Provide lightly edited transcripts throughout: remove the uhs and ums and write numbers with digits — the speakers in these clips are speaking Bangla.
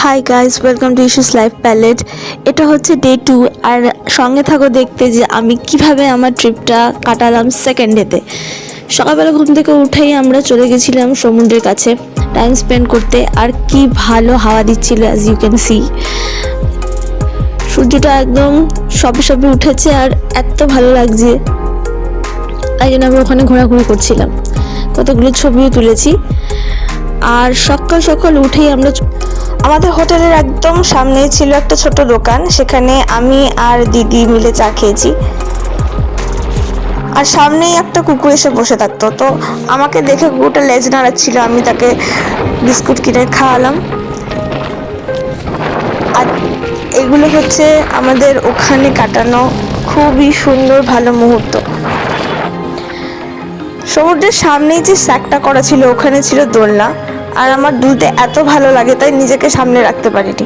High guys, welcome to issues life palette. এটা হচ্ছে ডে 2 আর সঙ্গে থাকো দেখতে যে আমি কিভাবে আমার ট্রিপটা কাটালাম সেকেন্ড ডেতে। সকালবেলা ঘুম থেকে উঠেই আমরা চলে গেছিলাম সমুদ্রের কাছে টাইম স্পেন্ড করতে। আর কি ভালো হাওয়া দিচ্ছিল, অ্যাজ ইউ ক্যান সি। সূর্যটা একদম সবে সবে উঠেছে আর এত ভালো লাগছে, তাই জন্য আমরা ওখানে ঘোরাঘুরি করছিলাম, কতগুলো ছবিও তুলেছি। আর সকাল সকাল উঠেই আমাদের হোটেলের একদম সামনেই ছিল একটা ছোট দোকান, সেখানে আমি আর দিদি মিলে চা খেয়েছি। আর সামনেই একটা কুকুর এসে বসে থাকতো, তো আমাকে দেখে কুকুরটা লেজ নাড়াচ্ছিল, আমি তাকে বিস্কুট কিনে খাওয়ালাম। আর এগুলো হচ্ছে আমাদের ওখানে কাটানো খুবই সুন্দর ভালো মুহূর্ত। সমুদ্রের সামনেই যে স্যাকটা করা ছিল ওখানে ছিল দোলনা, আর আমার দুলতে এত ভালো লাগে তাই নিজেকে সামনে রাখতে পারিনি।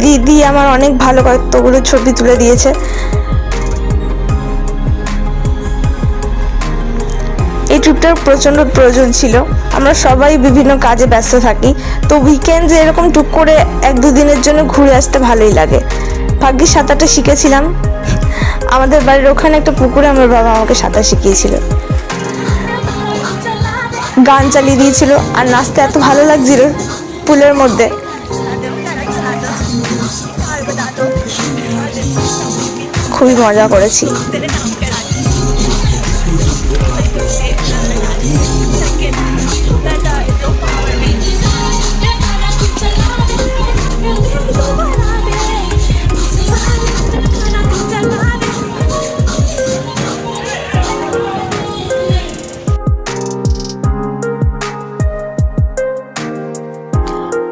দিদি আমার অনেক ভালো কতগুলো ছবি তুলে দিয়েছে। এই ট্রিপটার প্রচণ্ড প্রয়োজন ছিল, আমরা সবাই বিভিন্ন কাজে ব্যস্ত থাকি, তো উইকেন্ডে এরকম টুক করে 1-2 দিনের জন্য ঘুরে আসতে ভালোই লাগে। ভাগ্যে সাঁতারটা শিখেছিলাম, আমাদের বাড়ির ওখানে একটা পুকুরে আমার বাবা আমাকে সাঁতার শিখিয়েছিল, গান চালিয়ে দিয়েছিল, আর নাচতে এত ভালো লাগছিল পুলের মধ্যে। খুবই মজা করেছি।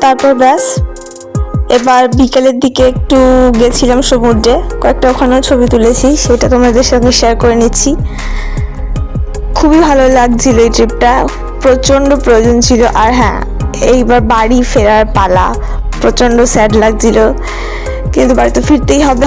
তারপর ব্যাস, এবার বিকেলের দিকে একটু গেছিলাম সমুদ্রে, কয়েকটা ওখানেও ছবি তুলেছি, সেটা তোমাদের সঙ্গে শেয়ার করে নিচ্ছি। খুবই ভালো লাগছিল এই ট্রিপটা, প্রচণ্ড প্রয়োজন ছিল। আর হ্যাঁ, এইবার বাড়ি ফেরার পালা, প্রচণ্ড স্যাড লাগছিল, কিন্তু বাড়িতে ফিরতেই হবে।